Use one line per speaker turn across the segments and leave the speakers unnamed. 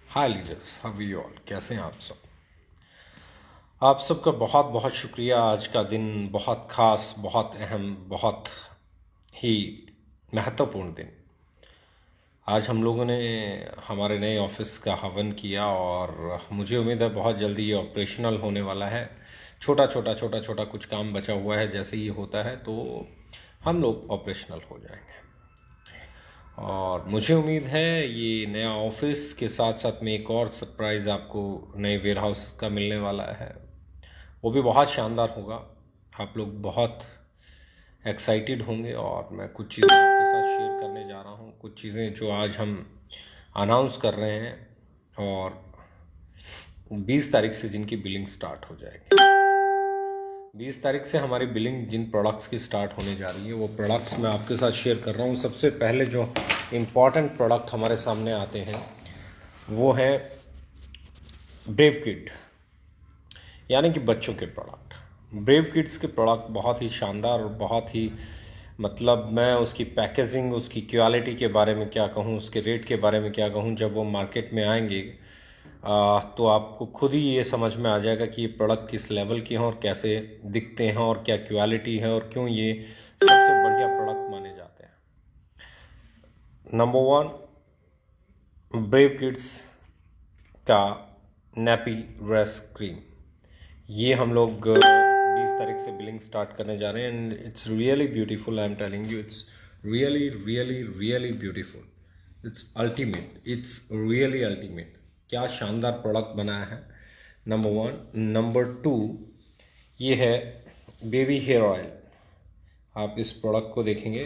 Hi leaders, how you all, कैसे हैं आप सब। आप सबका बहुत बहुत शुक्रिया। आज का दिन बहुत ख़ास, बहुत अहम, बहुत ही महत्वपूर्ण दिन। आज हम लोगों ने हमारे नए ऑफिस का हवन किया और मुझे उम्मीद है बहुत जल्दी ये ऑपरेशनल होने वाला है। छोटा छोटा कुछ काम बचा हुआ है, जैसे ही होता है तो हम लोग ऑपरेशनल हो जाएंगे। और मुझे उम्मीद है ये नया ऑफिस के साथ साथ में एक और सरप्राइज़ आपको नए वेयर हाउस का मिलने वाला है। वो भी बहुत शानदार होगा। आप लोग बहुत एक्साइटेड होंगे और मैं कुछ चीज़ें आपके साथ शेयर करने जा रहा हूँ। कुछ चीज़ें जो आज हम अनाउंस कर रहे हैं और 20 तारीख से जिनकी बिलिंग स्टार्ट हो जाएगी। 20 तारीख से हमारी बिलिंग जिन प्रोडक्ट्स की स्टार्ट होने जा रही है वो प्रोडक्ट्स मैं आपके साथ शेयर कर रहा हूँ। सबसे पहले जो इम्पॉर्टेंट प्रोडक्ट हमारे सामने आते हैं वो है ब्रेव किड, यानी कि बच्चों के प्रोडक्ट। ब्रेव किड्स के प्रोडक्ट बहुत ही शानदार और बहुत ही मैं उसकी पैकेजिंग, उसकी क्वालिटी के बारे में क्या कहूँ, उसके रेट के बारे में क्या कहूँ। जब वो मार्केट में आएंगे तो आपको खुद ही ये समझ में आ जाएगा कि ये प्रोडक्ट किस लेवल के हैं और कैसे दिखते हैं और क्या क्वालिटी है और क्यों ये सबसे बढ़िया प्रोडक्ट माने जाते हैं। नंबर 1, ब्रेव किड्स का नैपी रेस क्रीम। ये हम लोग 20 तारीख से बिलिंग स्टार्ट करने जा रहे हैं and it's really beautiful. I am telling you, it's really beautiful. It's ultimate, it's really ultimate. क्या शानदार प्रोडक्ट बनाया है, नंबर 1। नंबर 2, ये है बेबी हेयर ऑयल। आप इस प्रोडक्ट को देखेंगे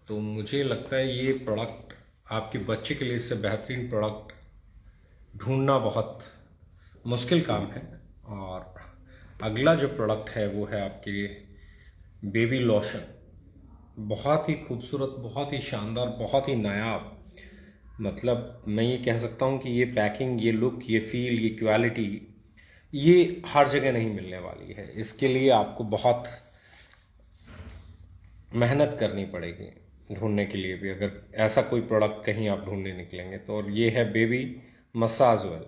तो मुझे लगता है ये प्रोडक्ट आपके बच्चे के लिए इससे बेहतरीन प्रोडक्ट ढूंढना बहुत मुश्किल काम है। और अगला जो प्रोडक्ट है वो है आपके बेबी लोशन। बहुत ही खूबसूरत, बहुत ही शानदार, बहुत ही नायाब। मैं ये कह सकता हूँ कि ये पैकिंग, ये लुक, ये फील, ये क्वालिटी ये हर जगह नहीं मिलने वाली है। इसके लिए आपको बहुत मेहनत करनी पड़ेगी ढूंढने के लिए भी, अगर ऐसा कोई प्रोडक्ट कहीं आप ढूंढने निकलेंगे तो। और ये है baby massage oil,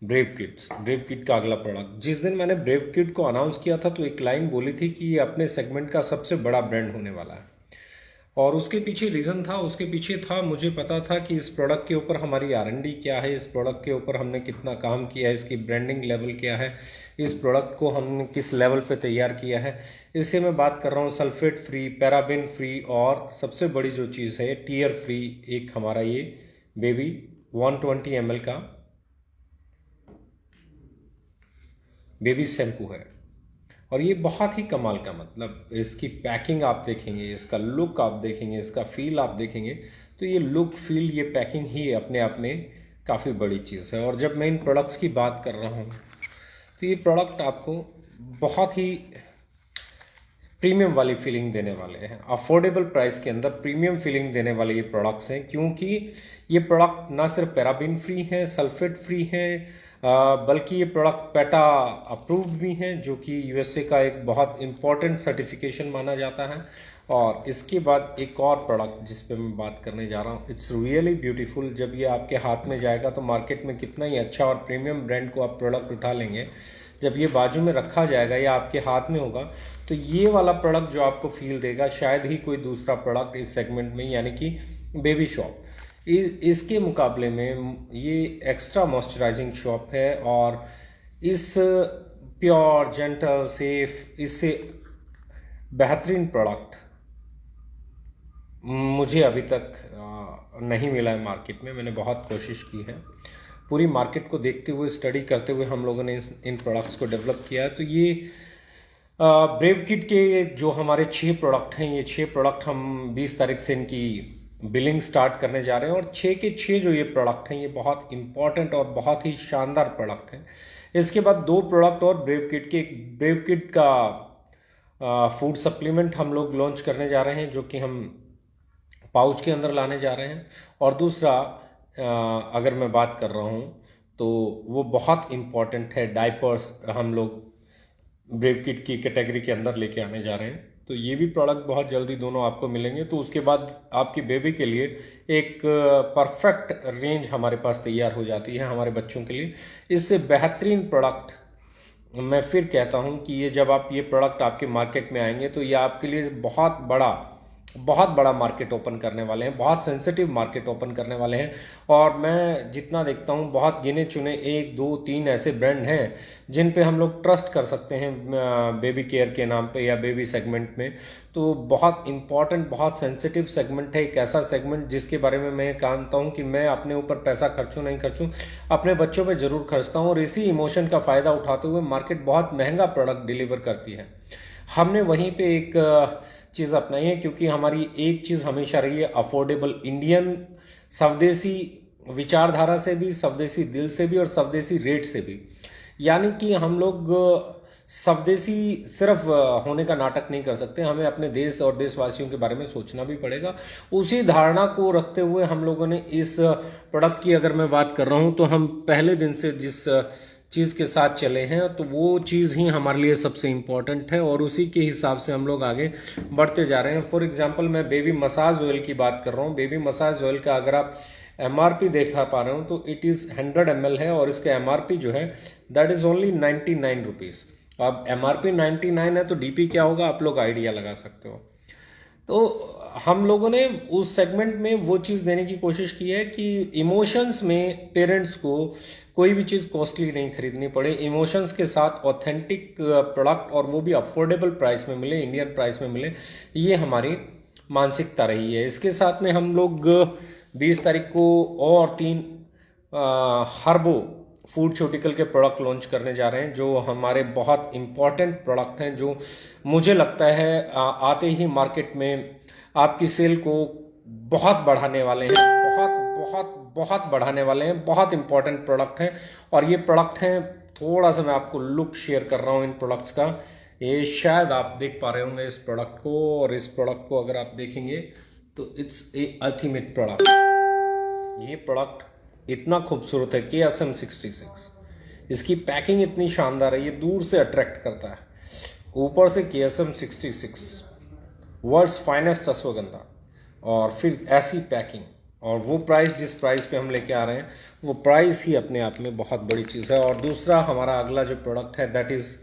brave kid का अगला प्रोडक्ट। जिस दिन मैंने ब्रेव किड को अनाउंस किया था तो एक लाइन बोली थी कि ये अपने सेगमेंट का सबसे बड़ा ब्रांड होने वाला है। और उसके पीछे रीज़न था, उसके पीछे था, मुझे पता था कि इस प्रोडक्ट के ऊपर हमारी R&D क्या है, इस प्रोडक्ट के ऊपर हमने कितना काम किया है, इसकी ब्रांडिंग लेवल क्या है, इस प्रोडक्ट को हमने किस लेवल पे तैयार किया है। इससे मैं बात कर रहा हूँ सल्फेट फ्री, पैराबिन फ्री और सबसे बड़ी जो चीज़ है टीयर फ्री। एक हमारा ये बेबी 120 ml का बेबी शैम्पू है और ये बहुत ही कमाल का, इसकी पैकिंग आप देखेंगे, इसका लुक आप देखेंगे, इसका फील आप देखेंगे तो ये लुक, फील, ये पैकिंग ही अपने आप में काफ़ी बड़ी चीज़ है। और जब मैं इन प्रोडक्ट्स की बात कर रहा हूँ तो ये प्रोडक्ट आपको बहुत ही प्रीमियम वाली फीलिंग देने वाले हैं। अफोर्डेबल प्राइस के अंदर प्रीमियम फीलिंग देने वाले ये प्रोडक्ट्स हैं, क्योंकि ये प्रोडक्ट ना सिर्फ पैराबिन फ्री हैं, सल्फेट फ्री हैं, बल्कि ये प्रोडक्ट पेटा अप्रूव्ड भी हैं, जो कि यूएसए का एक बहुत इम्पॉर्टेंट सर्टिफिकेशन माना जाता है। और इसके बाद एक और प्रोडक्ट जिस पे मैं बात करने जा रहा हूँ, इट्स रियली ब्यूटीफुल। जब ये आपके हाथ में जाएगा तो मार्केट में कितना ही अच्छा और प्रीमियम ब्रांड को आप प्रोडक्ट उठा लेंगे, जब ये बाजू में रखा जाएगा या आपके हाथ में होगा तो ये वाला प्रोडक्ट जो आपको फील देगा शायद ही कोई दूसरा प्रोडक्ट इस सेगमेंट में, यानी कि बेबी शॉप, इसके मुकाबले में ये एक्स्ट्रा मॉइस्चराइजिंग शॉप है। और इस प्योर, जेंटल, सेफ, इससे बेहतरीन प्रोडक्ट मुझे अभी तक नहीं मिला है मार्केट में। मैंने बहुत कोशिश की है, पूरी मार्केट को देखते हुए, स्टडी करते हुए हम लोगों ने इन प्रोडक्ट्स को डेवलप किया है। तो ये ब्रेव किड के जो हमारे 6 प्रोडक्ट हैं, ये 6 प्रोडक्ट हम 20 तारीख से इनकी बिलिंग स्टार्ट करने जा रहे हैं। और 6 के 6 जो ये प्रोडक्ट हैं ये बहुत इंपॉर्टेंट और बहुत ही शानदार प्रोडक्ट हैं। इसके बाद 2 प्रोडक्ट और ब्रेव किड के, ब्रेव किड का फूड सप्लीमेंट हम लोग लॉन्च करने जा रहे हैं, जो कि हम पाउच के अंदर लाने जा रहे हैं। और दूसरा अगर मैं बात कर रहा हूँ तो वो बहुत इम्पॉर्टेंट है, डायपर्स हम लोग ब्रेव किड की कैटेगरी के अंदर लेके आने जा रहे हैं। तो ये भी प्रोडक्ट बहुत जल्दी दोनों आपको मिलेंगे। तो उसके बाद आपकी बेबी के लिए एक परफेक्ट रेंज हमारे पास तैयार हो जाती है हमारे बच्चों के लिए। इससे बेहतरीन प्रोडक्ट मैं फिर कहता हूं कि ये जब आप ये प्रोडक्ट आपके मार्केट में आएंगे तो ये आपके लिए बहुत बड़ा मार्केट ओपन करने वाले हैं, बहुत सेंसिटिव मार्केट ओपन करने वाले हैं। और मैं जितना देखता हूं बहुत गिने चुने 1 2 3 ऐसे ब्रांड हैं जिन पे हम लोग ट्रस्ट कर सकते हैं बेबी केयर के नाम पे या बेबी सेगमेंट में। तो बहुत इंपॉर्टेंट, बहुत सेंसिटिव सेगमेंट है, एक ऐसा सेगमेंट जिसके बारे में मैं जानता हूं कि मैं अपने ऊपर पैसा खर्चूं नहीं खर्चूं, अपने बच्चों पे जरूर खर्चता हूं। और इसी इमोशन का फायदा उठाते हुए मार्केट बहुत महंगा प्रोडक्ट डिलीवर करती है। हमने वहीं पे एक चीज़ अपनाई है, क्योंकि हमारी एक चीज़ हमेशा रही है अफोर्डेबल इंडियन, स्वदेशी विचारधारा से भी, स्वदेशी दिल से भी और स्वदेशी रेट से भी। यानी कि हम लोग स्वदेशी सिर्फ होने का नाटक नहीं कर सकते, हमें अपने देश और देशवासियों के बारे में सोचना भी पड़ेगा। उसी धारणा को रखते हुए हम लोगों ने इस प्रोडक्ट की अगर मैं बात कर रहा हूं तो हम पहले दिन से जिस चीज़ के साथ चले हैं तो वो चीज़ ही हमारे लिए सबसे इम्पॉर्टेंट है और उसी के हिसाब से हम लोग आगे बढ़ते जा रहे हैं। फॉर एग्जांपल मैं बेबी मसाज ऑयल की बात कर रहा हूँ। बेबी मसाज ऑयल का अगर आप MRP देखा पा रहे हो तो इट इज़ 100 ml है और इसका MRP जो है दैट इज़ ओनली 99 रुपीज़। अब MRP 99 है तो DP क्या होगा आप लोग आइडिया लगा सकते हो। तो हम लोगों ने उस सेगमेंट में वो चीज़ देने की कोशिश की है कि इमोशंस में पेरेंट्स को कोई भी चीज़ कॉस्टली नहीं खरीदनी पड़े, इमोशंस के साथ ऑथेंटिक प्रोडक्ट और वो भी अफोर्डेबल प्राइस में मिले, इंडियन प्राइस में मिले, ये हमारी मानसिकता रही है। इसके साथ में हम लोग 20 तारीख को और 3 हर्बो फूडस्यूटिकल के प्रोडक्ट लॉन्च करने जा रहे हैं जो हमारे बहुत इंपॉर्टेंट प्रोडक्ट हैं, जो मुझे लगता है आते ही मार्केट में आपकी सेल को बहुत बढ़ाने वाले हैं, बहुत बढ़ाने वाले हैं। बहुत इंपॉर्टेंट प्रोडक्ट हैं और ये प्रोडक्ट हैं, थोड़ा सा मैं आपको लुक शेयर कर रहा हूँ इन प्रोडक्ट्स का। ये शायद आप देख पा रहे होंगे इस प्रोडक्ट को, और इस प्रोडक्ट को अगर आप देखेंगे तो इट्स ए अल्टीमेट प्रोडक्ट। ये प्रोडक्ट इतना खूबसूरत है, KSM 66। इसकी पैकिंग इतनी शानदार है, ये दूर से अट्रैक्ट करता है। ऊपर से KSM 66 वर्ल्ड्स फाइनेस्ट अश्वगंधा, और फिर ऐसी पैकिंग और वो प्राइस, जिस प्राइस पे हम लेके आ रहे हैं वो प्राइस ही अपने आप में बहुत बड़ी चीज़ है। और दूसरा हमारा अगला जो प्रोडक्ट है दैट इज़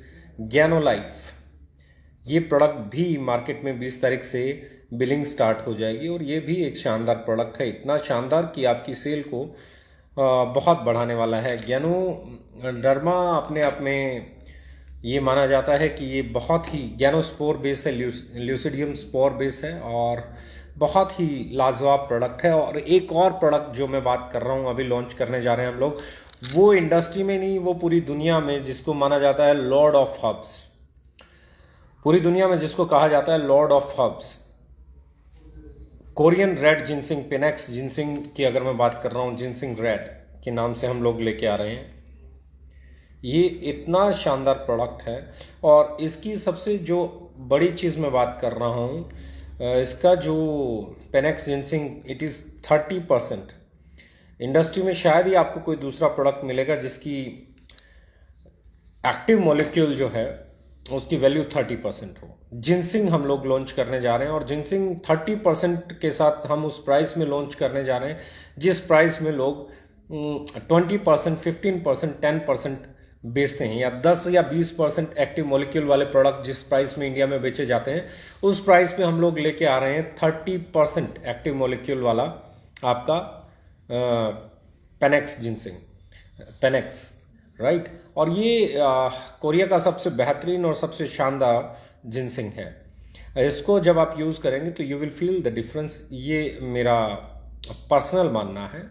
ज्ञानो लाइफ। ये प्रोडक्ट भी मार्केट में 20 तारीख से बिलिंग स्टार्ट हो जाएगी और ये भी एक शानदार प्रोडक्ट है, इतना शानदार कि आपकी सेल को बहुत बढ़ाने वाला है। ज्ञानो डर्मा अपने आप में ये माना जाता है कि ये बहुत ही ज्ञानोस्पोर बेस है, ल्यूसिडियम स्पोर बेस है और बहुत ही लाजवाब प्रोडक्ट है। और एक और प्रोडक्ट जो मैं बात कर रहा हूँ अभी लॉन्च करने जा रहे हैं हम लोग, वो इंडस्ट्री में नहीं, वो पूरी दुनिया में जिसको माना जाता है लॉर्ड ऑफ हर्ब्स, पूरी दुनिया में जिसको कहा जाता है lord of herbs, Korean red ginseng, Panax ginseng की अगर मैं बात कर रहा हूँ, जिनसिंग रेड के नाम से हम लोग लेके आ रहे हैं। ये इतना शानदार प्रोडक्ट है और इसकी सबसे जो बड़ी चीज़ मैं बात कर रहा हूँ, इसका जो Painex ginseng it is 30%। Industry में शायद ही आपको कोई दूसरा प्रोडक्ट मिलेगा जिसकी एक्टिव मॉलिक्यूल जो है उसकी वैल्यू 30% हो। जिनसिंग हम लोग लॉन्च करने जा रहे हैं और जिनसिंग 30% के साथ हम उस प्राइस में लॉन्च करने जा रहे हैं जिस प्राइस में लोग 20%, 15%, 10% बेचते हैं, या 10 या 20% एक्टिव मॉलिक्यूल वाले प्रोडक्ट जिस प्राइस में इंडिया में बेचे जाते हैं उस प्राइस पे हम लोग लेके आ रहे हैं 30% एक्टिव मॉलिक्यूल वाला आपका पेनेक्स जिनसिंग, पेनेक्स, राइट। और ये कोरिया का सबसे बेहतरीन और सबसे शानदार जिनसिंग है। इसको जब आप यूज़ करेंगे तो you will feel the difference. ये मेरा पर्सनल मानना है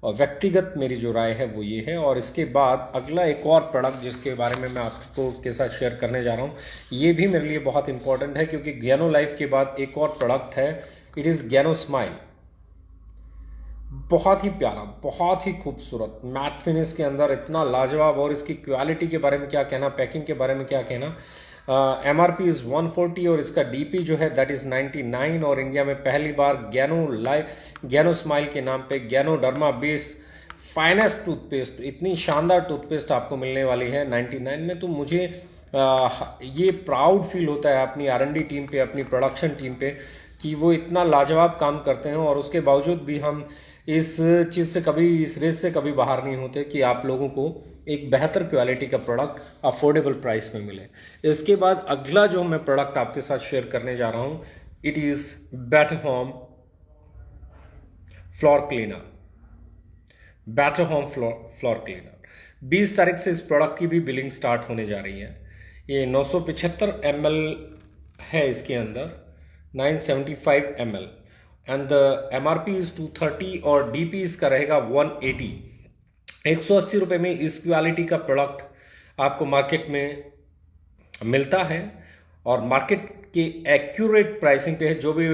और व्यक्तिगत मेरी जो राय है वो ये है। और इसके बाद अगला एक और प्रोडक्ट जिसके बारे में मैं आपको के साथ शेयर करने जा रहा हूँ, ये भी मेरे लिए बहुत इंपॉर्टेंट है क्योंकि ज्ञानो लाइफ के बाद एक और प्रोडक्ट है, इट इज़ ज्ञानो स्माइल। बहुत ही प्यारा, बहुत ही खूबसूरत मैट फिनिश के अंदर, इतना लाजवाब। और इसकी क्वालिटी के बारे में क्या कहना, पैकिंग के बारे में क्या कहना। MRP इज़ 140 और इसका DP जो है दैट इज़ 99। और इंडिया में पहली बार ज्ञानो स्माइल के नाम पे ज्ञानो डर्मा बेस फाइनेस्ट टूथपेस्ट, इतनी शानदार टूथपेस्ट आपको मिलने वाली है 99 में। तो मुझे ये प्राउड फील होता है अपनी R&D टीम पे, अपनी प्रोडक्शन टीम पे, कि वो इतना लाजवाब काम करते हैं और उसके बावजूद भी हम इस चीज़ से कभी, इस रेस से कभी बाहर नहीं होते कि आप लोगों को एक बेहतर क्वालिटी का प्रोडक्ट अफोर्डेबल प्राइस में मिले। इसके बाद अगला जो मैं प्रोडक्ट आपके साथ शेयर करने जा रहा हूँ, it is better home floor cleaner. Better home floor cleaner 20 तारीख से इस प्रोडक्ट की भी बिलिंग स्टार्ट होने जा रही है। ये 975 ml है, इसके अंदर 975 ml and the MRP is 230 और DP इसका रहेगा 180। 180 रुपये में इस क्वालिटी का प्रोडक्ट आपको मार्केट में मिलता है और मार्केट के एक्यूरेट प्राइसिंग पे है। जो भी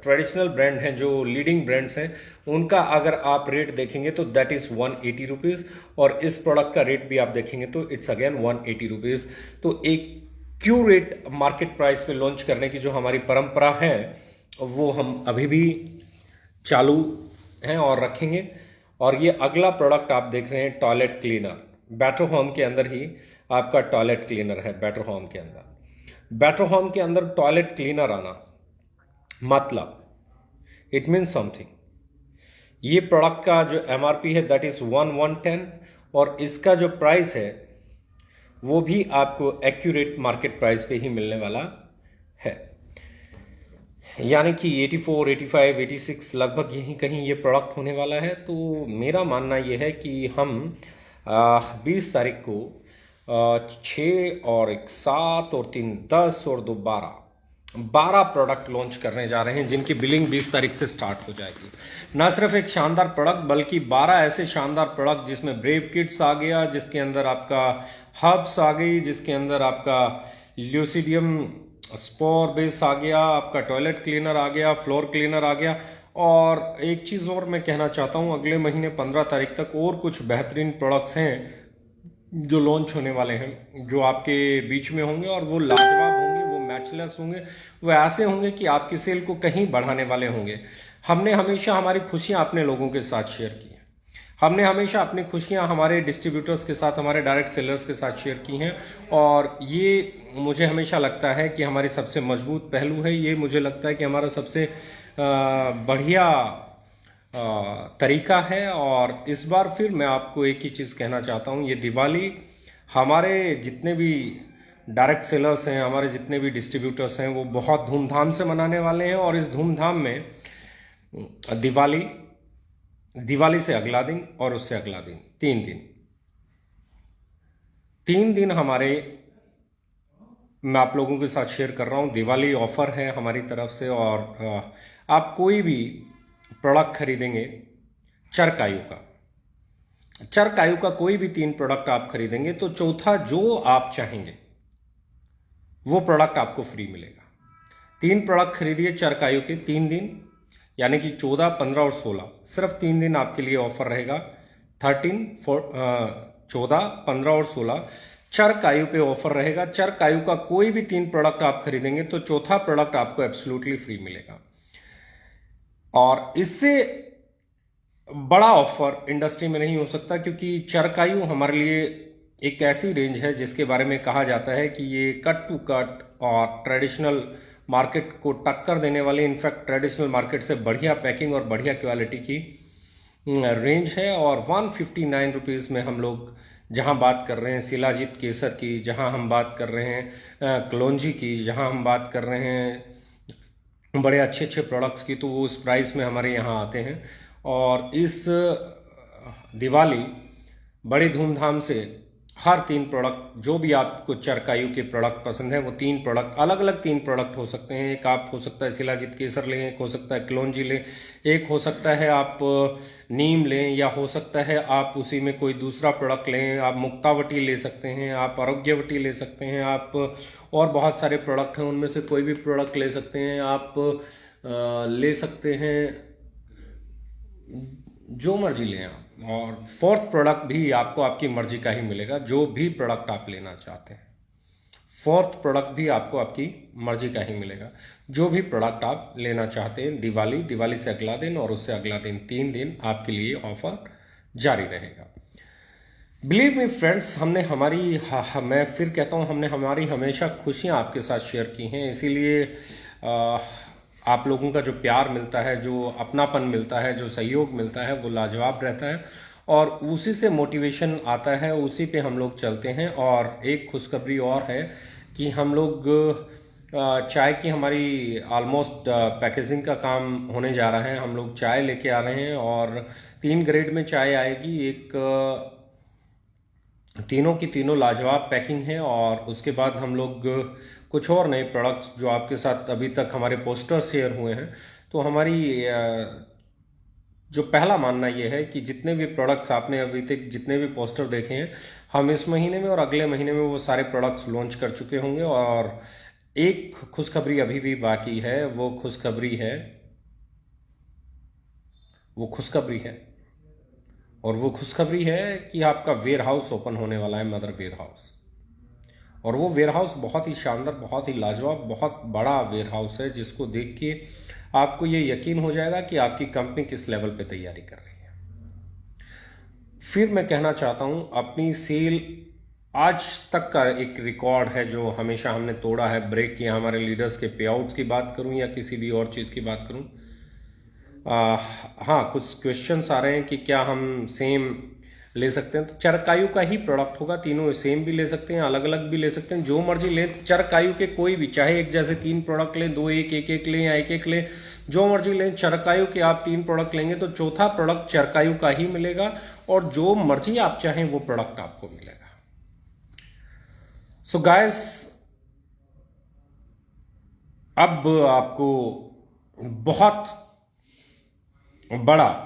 ट्रेडिशनल ब्रांड हैं, जो लीडिंग ब्रांड्स हैं, उनका अगर आप रेट देखेंगे तो दैट इज़ 180 रुपीज़ और इस प्रोडक्ट का रेट भी आप देखेंगे तो इट्स अगेन 180 रुपीज़। तो एक एक्यूरेट मार्केट प्राइस पे लॉन्च करने की जो हमारी परंपरा है वो हम अभी भी चालू हैं और रखेंगे। और ये अगला प्रोडक्ट आप देख रहे हैं, टॉयलेट क्लीनर। बेटर होम के अंदर ही आपका टॉयलेट क्लीनर है। बेटर होम के अंदर, बेटर होम के अंदर टॉयलेट क्लीनर आना मतलब इट मीन्स समथिंग। ये प्रोडक्ट का जो MRP है दैट इज 1110 और इसका जो प्राइस है वो भी आपको एक्यूरेट मार्केट प्राइस पे ही मिलने वाला है, यानी कि 84, 85, 86 लगभग यहीं कहीं ये प्रोडक्ट होने वाला है। तो मेरा मानना ये है कि हम 20 तारीख को 6 और 1 7 और 3 10 और 2 12 प्रोडक्ट लॉन्च करने जा रहे हैं जिनकी बिलिंग 20 तारीख से स्टार्ट हो जाएगी। ना सिर्फ एक शानदार प्रोडक्ट बल्कि 12 ऐसे शानदार प्रोडक्ट जिसमें ब्रेव किट्स आ गया, जिसके अंदर आपका हर्ब्स आ गई, जिसके अंदर आपका ल्यूसिडियम स्पोर बेस आ गया, आपका टॉयलेट क्लीनर आ गया, फ्लोर क्लीनर आ गया। और एक चीज़ और मैं कहना चाहता हूँ, अगले महीने 15 तारीख तक और कुछ बेहतरीन प्रोडक्ट्स हैं जो लॉन्च होने वाले हैं, जो आपके बीच में होंगे और वो लाजवाब होंगे, वो मैचलेस होंगे, वो ऐसे होंगे कि आपकी सेल को कहीं बढ़ाने वाले होंगे। हमने हमेशा हमारी खुशियाँ अपने लोगों के साथ शेयर की हैं। हमने हमेशा अपनी खुशियाँ हमारे डिस्ट्रीब्यूटर्स के साथ, हमारे डायरेक्ट सेलर्स के साथ शेयर की हैं और ये मुझे हमेशा लगता है कि हमारी सबसे मजबूत पहलू है। ये मुझे लगता है कि हमारा सबसे बढ़िया तरीका है। और इस बार फिर मैं आपको एक ही चीज़ कहना चाहता हूँ, ये दिवाली हमारे जितने भी डायरेक्ट सेलर्स हैं, हमारे जितने भी डिस्ट्रीब्यूटर्स हैं, वो बहुत धूमधाम से मनाने वाले हैं। और इस धूमधाम में दिवाली से अगला दिन और उससे अगला दिन, 3 दिन हमारे, मैं आप लोगों के साथ शेयर कर रहा हूँ, दिवाली ऑफर है हमारी तरफ से। और आप कोई भी प्रोडक्ट खरीदेंगे चरकायु का कोई भी 3 प्रोडक्ट आप खरीदेंगे तो चौथा जो आप चाहेंगे वो प्रोडक्ट आपको फ्री मिलेगा। 3 प्रोडक्ट खरीदिए चरकायु के 3 दिन, यानी कि 14, 15 और 16, सिर्फ 3 दिन आपके लिए ऑफर रहेगा। 14, 15 और 16 चरकायु पे ऑफर रहेगा। चरकायु का कोई भी 3 प्रोडक्ट आप खरीदेंगे तो चौथा प्रोडक्ट आपको एब्सोल्युटली फ्री मिलेगा। और इससे बड़ा ऑफर इंडस्ट्री में नहीं हो सकता, क्योंकि चरकायु हमारे लिए एक ऐसी रेंज है जिसके बारे में कहा जाता है कि ये कट टू कट और ट्रेडिशनल मार्केट को टक्कर देने वाली, इनफैक्ट ट्रेडिशनल मार्केट से बढ़िया पैकिंग और बढ़िया क्वालिटी की रेंज है। और 159 रुपीज़ में हम लोग जहां बात कर रहे हैं शिलाजीत केसर की, जहां हम बात कर रहे हैं कलौंजी की, जहां हम बात कर रहे हैं बड़े अच्छे अच्छे प्रोडक्ट्स की, तो वो उस प्राइस में हमारे यहाँ आते हैं। और इस दिवाली बड़ी धूमधाम से हर 3 प्रोडक्ट, जो भी आपको चरकायु के प्रोडक्ट पसंद है, वो 3 प्रोडक्ट, अलग अलग 3 प्रोडक्ट हो सकते हैं। एक आप हो सकता है शिलाजीत केसर लें, एक हो सकता है कलौंजी लें, एक हो सकता है आप नीम लें, या हो सकता है आप उसी में कोई दूसरा प्रोडक्ट लें। आप मुक्तावटी ले सकते हैं, आप आरोग्यवटी ले सकते हैं, आप और बहुत सारे प्रोडक्ट हैं, उनमें से कोई भी प्रोडक्ट ले सकते हैं। आप ले सकते हैं, जो मर्जी लें आप। और 4th प्रोडक्ट भी आपको आपकी मर्जी का ही मिलेगा, जो भी प्रोडक्ट आप लेना चाहते हैं। 4th प्रोडक्ट भी आपको आपकी मर्जी का ही मिलेगा, जो भी प्रोडक्ट आप लेना चाहते हैं। दिवाली से अगला दिन और उससे अगला दिन, 3 दिन आपके लिए ऑफर जारी रहेगा। बिलीव मी फ्रेंड्स, हमने हमारी मैं फिर कहता हूँ, हमने हमारी हमेशा खुशियाँ आपके साथ शेयर की हैं। इसीलिए आ, आप लोगों का जो प्यार मिलता है, जो अपनापन मिलता है, जो सहयोग मिलता है, वो लाजवाब रहता है और उसी से मोटिवेशन आता है, उसी पे हम लोग चलते हैं। और एक खुशखबरी और है कि हम लोग चाय की हमारी ऑलमोस्ट पैकेजिंग का काम होने जा रहा है। हम लोग चाय लेके आ रहे हैं और 3 ग्रेड में चाय आएगी। एक तीनों की तीनों लाजवाब पैकिंग है। और उसके बाद हम लोग कुछ और नए प्रोडक्ट्स जो आपके साथ अभी तक हमारे पोस्टर शेयर हुए हैं, तो हमारी जो पहला मानना ये है कि जितने भी प्रोडक्ट्स आपने अभी तक जितने भी पोस्टर देखे हैं, हम इस महीने में और अगले महीने में वो सारे प्रोडक्ट्स लॉन्च कर चुके होंगे। और एक खुशखबरी अभी भी बाकी है, वो खुशखबरी है और वो खुशखबरी है कि आपका वेयर हाउस ओपन होने वाला है, मदर वेयर हाउस। और वो वेयर हाउस बहुत ही शानदार, बहुत ही लाजवाब, बहुत बड़ा वेयर हाउस है, जिसको देख के आपको ये यकीन हो जाएगा कि आपकी कंपनी किस लेवल पे तैयारी कर रही है। फिर मैं कहना चाहता हूं, अपनी सेल आज तक का एक रिकॉर्ड है जो हमेशा हमने तोड़ा है, ब्रेक किया। हमारे लीडर्स के पे आउट्स की बात करूं या किसी भी और चीज़ की बात करूं, हाँ, कुछ क्वेश्चंस आ रहे हैं कि क्या हम सेम ले सकते हैं। तो चरकायु का ही प्रोडक्ट होगा, तीनों सेम भी ले सकते हैं, अलग अलग भी ले सकते हैं, जो मर्जी लें। चरकायु के कोई भी, चाहे एक जैसे 3 प्रोडक्ट लें, 2 एक एक एक लें या एक एक लें, जो मर्जी लें। चरकायु के आप 3 प्रोडक्ट लेंगे तो चौथा प्रोडक्ट चरकायु का ही मिलेगा और जो मर्जी आप चाहें वो प्रोडक्ट आपको मिलेगा। सो गाइस, अब आपको बहुत बड़ा,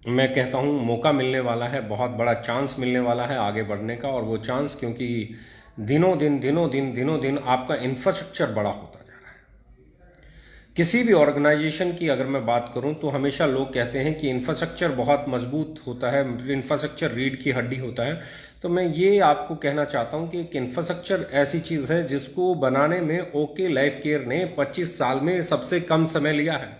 मैं कहता हूं, मौका मिलने वाला है, बहुत बड़ा चांस मिलने वाला है आगे बढ़ने का। और वो चांस, क्योंकि दिनों दिन आपका इंफ्रास्ट्रक्चर बड़ा होता जा रहा है। किसी भी ऑर्गेनाइजेशन की अगर मैं बात करूं तो हमेशा लोग कहते हैं कि इंफ्रास्ट्रक्चर बहुत मजबूत होता है, इंफ्रास्ट्रक्चर रीढ़ की हड्डी होता है। तो मैं ये आपको कहना चाहता हूं कि एक इंफ्रास्ट्रक्चर ऐसी चीज़ है जिसको बनाने में ओके लाइफ केयर ने 25 साल में सबसे कम समय लिया है।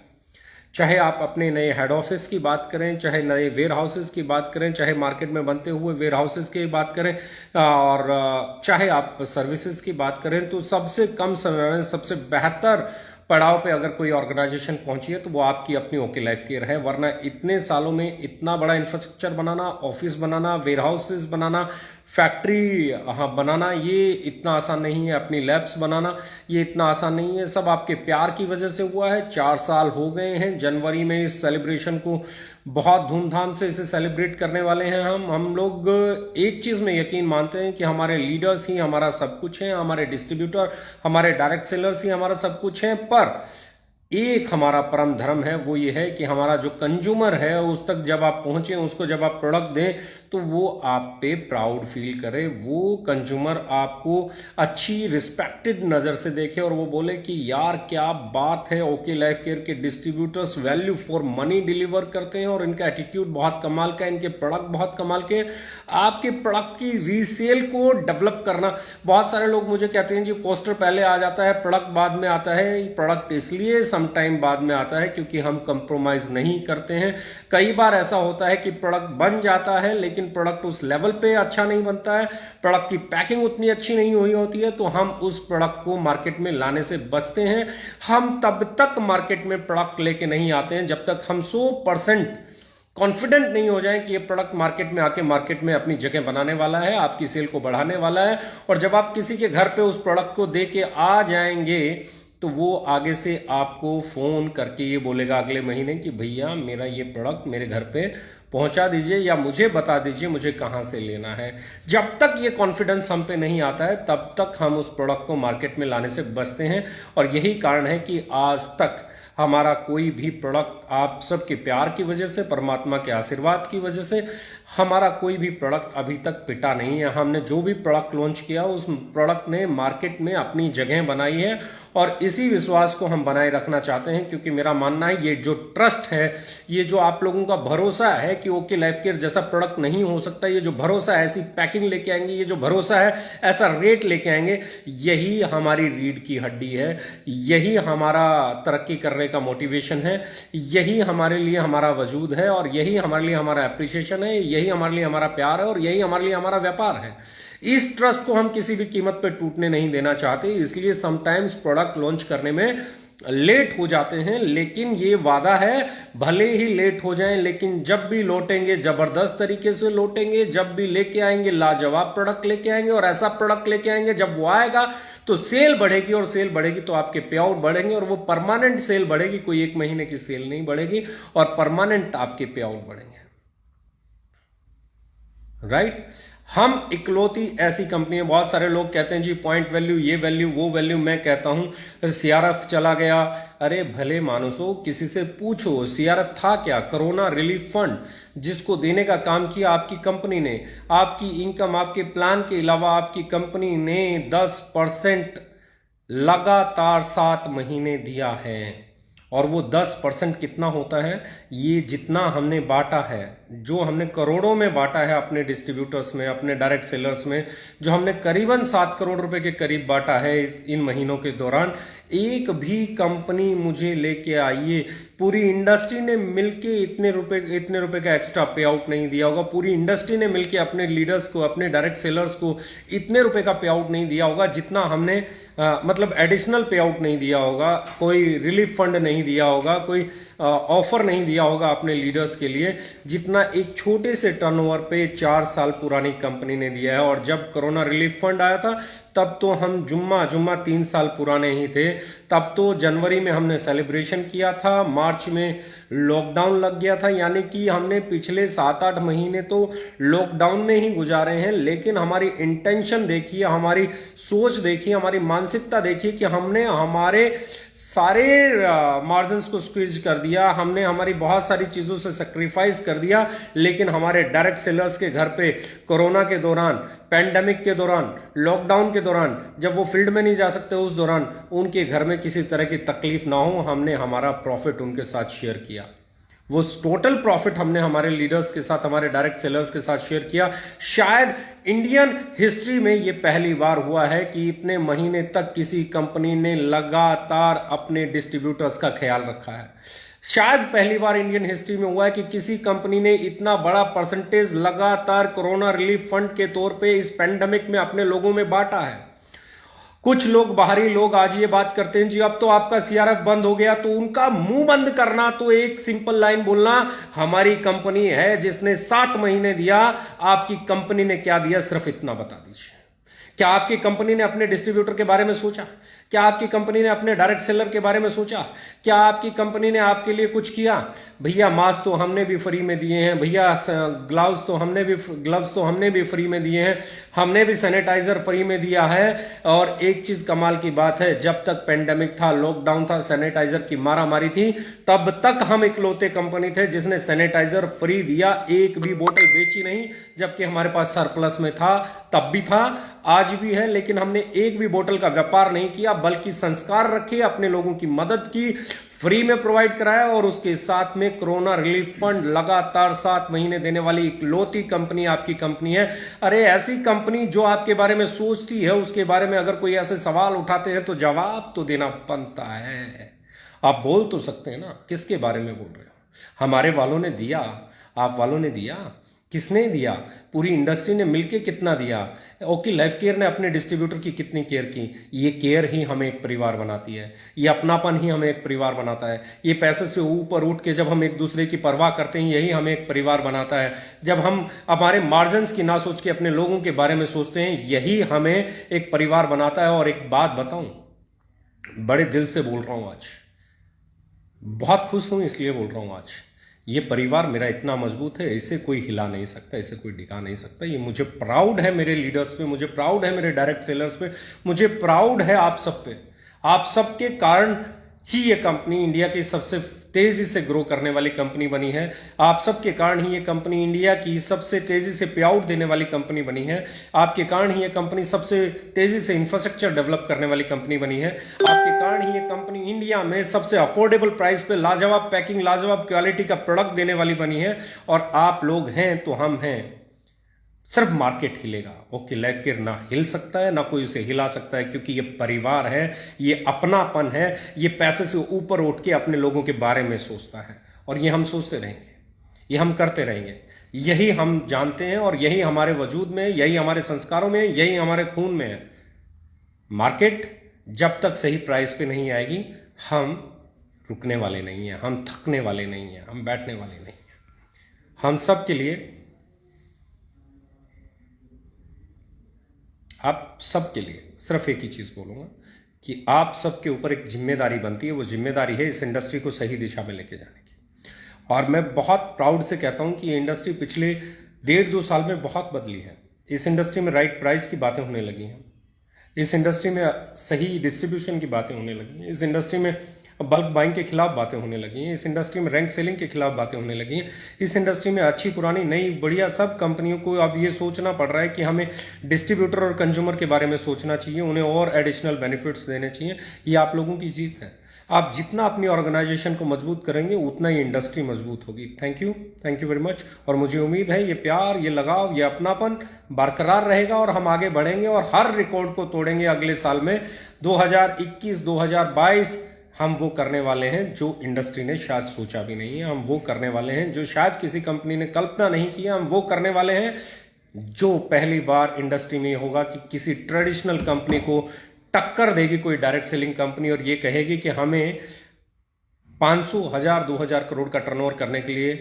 चाहे आप अपने नए हेड ऑफिस की बात करें, चाहे नए वेयर हाउसेस की बात करें, चाहे मार्केट में बनते हुए वेयर हाउसेस की बात करें, और चाहे आप सर्विसेज की बात करें, तो सबसे कम समय में सबसे बेहतर पड़ाव पे अगर कोई ऑर्गेनाइजेशन पहुंची है तो वो आपकी अपनी ओके लाइफ केयर है। वरना इतने सालों में इतना बड़ा इंफ्रास्ट्रक्चर बनाना, ऑफिस बनाना, वेयर हाउसेस बनाना, फैक्ट्री बनाना, ये इतना आसान नहीं है। अपनी लैब्स बनाना, ये इतना आसान नहीं है। सब आपके प्यार की वजह से हुआ है। 4 साल हो गए हैं। जनवरी में इस सेलिब्रेशन को बहुत धूमधाम से इसे सेलिब्रेट करने वाले हैं। हम लोग एक चीज़ में यकीन मानते हैं कि हमारे लीडर्स ही हमारा सब कुछ हैं, हमारे डिस्ट्रीब्यूटर, हमारे डायरेक्ट सेलर्स ही हमारा सब कुछ हैं। पर एक हमारा परम धर्म है, वो ये है कि हमारा जो कंज्यूमर है उस तक जब आप पहुंचे, उसको जब आप प्रोडक्ट दें तो वो आप पे प्राउड फील करे, वो कंज्यूमर आपको अच्छी रिस्पेक्टेड नज़र से देखे और वो बोले कि यार क्या बात है, ओके लाइफ केयर के distributors value for money deliver करते हैं और इनका एटीट्यूड बहुत कमाल का है, इनके प्रोडक्ट बहुत कमाल के। आपके प्रोडक्ट की रीसेल को डेवलप करना, बहुत सारे लोग मुझे कहते हैं जी पोस्टर पहले आ जाता है, प्रोडक्ट बाद में आता है। प्रोडक्ट इसलिए टाइम बाद में आता है क्योंकि हम कंप्रोमाइज नहीं करते हैं। कई बार ऐसा होता है कि प्रोडक्ट बन जाता है लेकिन प्रोडक्ट उस लेवल पे अच्छा नहीं बनता है, प्रोडक्ट की पैकिंग उतनी अच्छी नहीं हुई होती है, तो हम उस प्रोडक्ट को मार्केट में लाने से बचते हैं। हम तब तक मार्केट में प्रोडक्ट लेके नहीं आते हैं जब तक हम 100% कॉन्फिडेंट नहीं हो जाए कि ये प्रोडक्ट मार्केट में आके मार्केट में अपनी जगह बनाने वाला है, आपकी सेल को बढ़ाने वाला है। और जब आप किसी के घर पे उस प्रोडक्ट को दे के आ जाएंगे तो वो आगे से आपको फोन करके ये बोलेगा अगले महीने कि भैया मेरा ये प्रोडक्ट मेरे घर पे पहुंचा दीजिए या मुझे बता दीजिए मुझे कहां से लेना है। जब तक ये कॉन्फिडेंस हम पे नहीं आता है तब तक हम उस प्रोडक्ट को मार्केट में लाने से बचते हैं। और यही कारण है कि आज तक हमारा कोई भी प्रोडक्ट, आप सबके प्यार की वजह से, परमात्मा के आशीर्वाद की वजह से, हमारा कोई भी प्रोडक्ट अभी तक पिटा नहीं है। हमने जो भी प्रोडक्ट लॉन्च किया उस प्रोडक्ट ने मार्केट में अपनी जगह बनाई है और इसी विश्वास को हम बनाए रखना चाहते हैं। क्योंकि मेरा मानना है ये जो ट्रस्ट है, ये जो आप लोगों का भरोसा है कि ओके लाइफ केयर जैसा प्रोडक्ट नहीं हो सकता, ये जो भरोसा है ऐसी पैकिंग लेके आएंगे, ये जो भरोसा है ऐसा रेट लेके आएंगे, यही हमारी रीढ़ की हड्डी है, यही हमारा तरक्की करने का मोटिवेशन है, यही हमारे लिए हमारा वजूद है, और यही हमारे लिए हमारा एप्रिसिएशन है, यही हमारे लिए हमारा प्यार है, और यही हमारे लिए हमारा व्यापार है। इस ट्रस्ट को हम किसी भी कीमत पे टूटने नहीं देना चाहते, इसलिए समटाइम्स प्रोडक्ट लॉन्च करने में लेट हो जाते हैं, लेकिन ये वादा है भले ही लेट हो जाएं, लेकिन जब भी लौटेंगे जबरदस्त तरीके से लौटेंगे, जब भी लेके आएंगे लाजवाब प्रोडक्ट लेके आएंगे, और ऐसा प्रोडक्ट लेके आएंगे जब वो आएगा तो सेल बढ़ेगी, और सेल बढ़ेगी तो आपके पे आउट बढ़ेंगे, और वो परमानेंट सेल बढ़ेगी, कोई एक महीने की सेल नहीं बढ़ेगी, और परमानेंट आपके पे आउट बढ़ेंगे। राइट? हम इकलौती ऐसी कंपनी है, बहुत सारे लोग कहते हैं जी पॉइंट वैल्यू, ये वैल्यू, वो वैल्यू। मैं कहता हूं सीआरएफ चला गया, अरे भले मानुसो किसी से पूछो सीआरएफ था क्या? कोरोना रिलीफ फंड, जिसको देने का काम किया आपकी कंपनी ने। आपकी इनकम, आपके प्लान के अलावा आपकी कंपनी ने 10% लगातार 7 महीने दिया है, और वो 10% कितना होता है? ये जितना हमने बांटा है, जो हमने करोड़ों में बांटा है अपने डिस्ट्रीब्यूटर्स में, अपने डायरेक्ट सेलर्स में, जो हमने करीबन 7 करोड़ रुपए के करीब बांटा है इन महीनों के दौरान। एक भी कंपनी मुझे लेके आइए, पूरी इंडस्ट्री ने मिलके इतने रुपए का एक्स्ट्रा पे आउट नहीं दिया होगा। पूरी इंडस्ट्री ने मिलके अपने लीडर्स को, अपने डायरेक्ट सेलर्स को इतने रुपए का पे आउट नहीं दिया होगा जितना हमने मतलब एडिशनल पे आउट नहीं दिया होगा, कोई रिलीफ फंड नहीं दिया होगा, कोई ऑफर नहीं दिया होगा अपने लीडर्स के लिए, जितना एक छोटे से टर्नओवर पे 4 साल पुरानी कंपनी ने दिया है। और जब कोरोना रिलीफ फंड आया था तब तो हम जुम्मा 3 साल पुराने ही थे। तब तो जनवरी में हमने सेलिब्रेशन किया था, मार्च में लॉकडाउन लग गया था, यानी कि हमने पिछले 7-8 महीने तो लॉकडाउन में ही गुजारे हैं। लेकिन हमारी इंटेंशन देखिए, हमारी सोच देखिए, हमारी मानसिकता देखिए कि हमने हमारे सारे मार्जिन्स को स्क्वीज कर दिया, हमने हमारी बहुत सारी चीजों से सेक्रीफाइस कर दिया। लेकिन हमारे डायरेक्ट सेलर्स के घर पे कोरोना के दौरान, पैंडेमिक के दौरान, लॉकडाउन के दौरान, जब वो फील्ड में नहीं जा सकते, उस दौरान उनके घर में किसी तरह की तकलीफ ना हो, हमने हमारा प्रॉफिट उनके साथ शेयर किया। वो टोटल प्रॉफिट हमने हमारे लीडर्स के साथ, हमारे डायरेक्ट सेलर्स के साथ शेयर किया। शायद इंडियन हिस्ट्री में ये पहली बार हुआ है कि इतने महीने तक किसी कंपनी ने लगातार अपने डिस्ट्रीब्यूटर्स का ख्याल रखा है। शायद पहली बार इंडियन हिस्ट्री में हुआ है कि किसी कंपनी ने इतना बड़ा परसेंटेज लगातार कोरोना रिलीफ फंड के तौर पे इस पेंडेमिक में अपने लोगों में बांटा है। कुछ लोग, बाहरी लोग आज ये बात करते हैं जी अब तो आपका सीआरएफ बंद हो गया, तो उनका मुंह बंद करना तो एक सिंपल लाइन बोलना, हमारी कंपनी है जिसने 7 महीने दिया, आपकी कंपनी ने क्या दिया सिर्फ इतना बता दीजिए। क्या आपकी कंपनी ने अपने डिस्ट्रीब्यूटर के बारे में सोचा? क्या आपकी कंपनी ने अपने डायरेक्ट सेलर के बारे में सोचा? क्या आपकी कंपनी ने आपके लिए कुछ किया? भैया मास्क तो हमने भी फ्री में दिए हैं, भैया ग्लव्स तो हमने भी फ्री में दिए हैं, हमने भी सैनिटाइजर फ्री में दिया है। और एक चीज कमाल की बात है, जब तक पेंडेमिक था, लॉकडाउन था, सैनिटाइजर की मारामारी थी, तब तक हम इकलौते कंपनी थे जिसने सैनिटाइजर फ्री दिया, एक भी बोतल बेची नहीं, जबकि हमारे पास सरप्लस में था, तब भी था, आज भी है। लेकिन हमने एक भी बोतल का व्यापार नहीं किया, बल्कि संस्कार रखे, अपने लोगों की मदद की, फ्री में प्रोवाइड कराया, और उसके साथ में कोरोना रिलीफ फंड लगातार 7 महीने देने वाली इकलौती कंपनी आपकी कंपनी है। अरे ऐसी कंपनी जो आपके बारे में सोचती है, उसके बारे में अगर कोई ऐसे सवाल उठाते हैं तो जवाब तो देना बनता है। आप बोल तो सकते हैं ना, किसके बारे में बोल रहे हो? हमारे वालों ने दिया, आप वालों ने दिया, किसने दिया? पूरी इंडस्ट्री ने मिलके कितना दिया? ओके लाइफ केयर ने अपने डिस्ट्रीब्यूटर की कितनी केयर की? ये केयर ही हमें एक परिवार बनाती है, ये अपनापन ही हमें एक परिवार बनाता है। ये पैसे से ऊपर उठ के जब हम एक दूसरे की परवाह करते हैं, यही हमें एक परिवार बनाता है। जब हम हमारे मार्जिन्स की ना सोच के अपने लोगों के बारे में सोचते हैं, यही हमें एक परिवार बनाता है। और एक बात बताऊं, बड़े दिल से बोल रहा हूं, आज बहुत खुश हूं, इसलिए बोल रहा हूं, आज ये परिवार मेरा इतना मजबूत है, इसे कोई हिला नहीं सकता, इसे कोई डिगा नहीं सकता। ये मुझे प्राउड है मेरे लीडर्स पे, मुझे प्राउड है मेरे डायरेक्ट सेलर्स पे, मुझे प्राउड है आप सब पे। आप सबके कारण ही ये कंपनी इंडिया की सबसे तेजी से ग्रो करने वाली कंपनी बनी है। आप सबके कारण ही ये कंपनी इंडिया की सबसे तेजी से पे आउट देने वाली कंपनी बनी है। आपके कारण ही ये कंपनी सबसे तेजी से इंफ्रास्ट्रक्चर डेवलप करने वाली कंपनी बनी है। आपके कारण ही ये कंपनी इंडिया में सबसे अफोर्डेबल प्राइस पे लाजवाब पैकिंग, लाजवाब क्वालिटी का प्रोडक्ट देने वाली बनी है। और आप लोग हैं तो हम हैं, सिर्फ मार्केट हिलेगा। ओके लाइफ केयर ना हिल सकता है, ना कोई उसे हिला सकता है, क्योंकि ये परिवार है, ये अपनापन है, ये पैसे से ऊपर उठ के अपने लोगों के बारे में सोचता है। और ये हम सोचते रहेंगे, ये हम करते रहेंगे। यही हम जानते हैं और यही हमारे वजूद में, यही हमारे संस्कारों में, यही हमारे खून में है। मार्केट जब तक सही प्राइस पे नहीं आएगी, हम रुकने वाले नहीं हैं, हम थकने वाले नहीं हैं, हम बैठने वाले नहीं हैं। हम सब के लिए, आप सब के लिए सिर्फ एक ही चीज़ बोलूँगा कि आप सबके ऊपर एक जिम्मेदारी बनती है। वो जिम्मेदारी है इस इंडस्ट्री को सही दिशा में लेके जाने की। और मैं बहुत प्राउड से कहता हूँ कि ये इंडस्ट्री पिछले 1.5-2 साल में बहुत बदली है। इस इंडस्ट्री में राइट प्राइस की बातें होने लगी हैं, इस इंडस्ट्री में सही डिस्ट्रीब्यूशन की बातें होने लगी हैं, इस इंडस्ट्री में बल्क बाइंग के खिलाफ बातें होने लगी हैं, इस इंडस्ट्री में रैंक सेलिंग के खिलाफ बातें होने लगी हैं। इस इंडस्ट्री में अच्छी पुरानी नई बढ़िया सब कंपनियों को अब ये सोचना पड़ रहा है कि हमें डिस्ट्रीब्यूटर और कंज्यूमर के बारे में सोचना चाहिए, उन्हें और एडिशनल बेनिफिट्स देने चाहिए। ये आप लोगों की जीत है। आप जितना अपनी ऑर्गेनाइजेशन को मजबूत करेंगे उतना ही इंडस्ट्री मजबूत होगी। Thank you very much. और मुझे उम्मीद है ये प्यार, ये लगाव, ये अपनापन बरकरार रहेगा और हम आगे बढ़ेंगे और हर रिकॉर्ड को तोड़ेंगे। अगले साल में 2021, 2022 हम वो करने वाले हैं जो इंडस्ट्री ने शायद सोचा भी नहीं है। हम वो करने वाले हैं जो शायद किसी कंपनी ने कल्पना नहीं किया। हम वो करने वाले हैं जो पहली बार इंडस्ट्री में होगा कि किसी ट्रेडिशनल कंपनी को टक्कर देगी कोई डायरेक्ट सेलिंग कंपनी और ये कहेगी कि हमें 500, 1000, 2000 करोड़ का टर्नओवर करने के लिए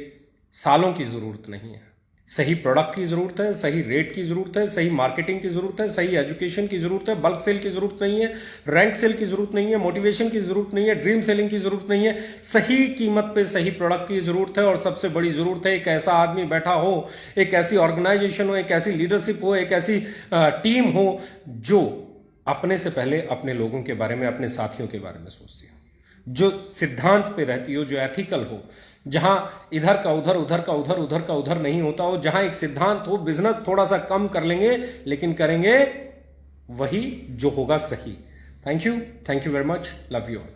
सालों की जरूरत नहीं है। सही प्रोडक्ट की जरूरत है, सही रेट की जरूरत है, सही मार्केटिंग की जरूरत है, सही एजुकेशन की जरूरत है, बल्क सेल की जरूरत नहीं है, रैंक सेल की जरूरत नहीं है, मोटिवेशन की जरूरत नहीं है, ड्रीम सेलिंग की जरूरत नहीं है। सही कीमत पे सही प्रोडक्ट की जरूरत है। और सबसे बड़ी जरूरत है एक ऐसा आदमी बैठा हो, एक ऐसी ऑर्गेनाइजेशन हो, एक ऐसी लीडरशिप हो, एक ऐसी टीम हो जो अपने से पहले अपने लोगों के बारे में, अपने साथियों के बारे में सोचती हो, जो सिद्धांत पे रहती हो, जो एथिकल हो, जहां इधर का उधर, उधर का उधर, उधर का उधर नहीं होता हो, जहां एक सिद्धांत हो। बिजनेस थोड़ा सा कम कर लेंगे लेकिन करेंगे वही जो होगा सही। Thank you very much. Love you all.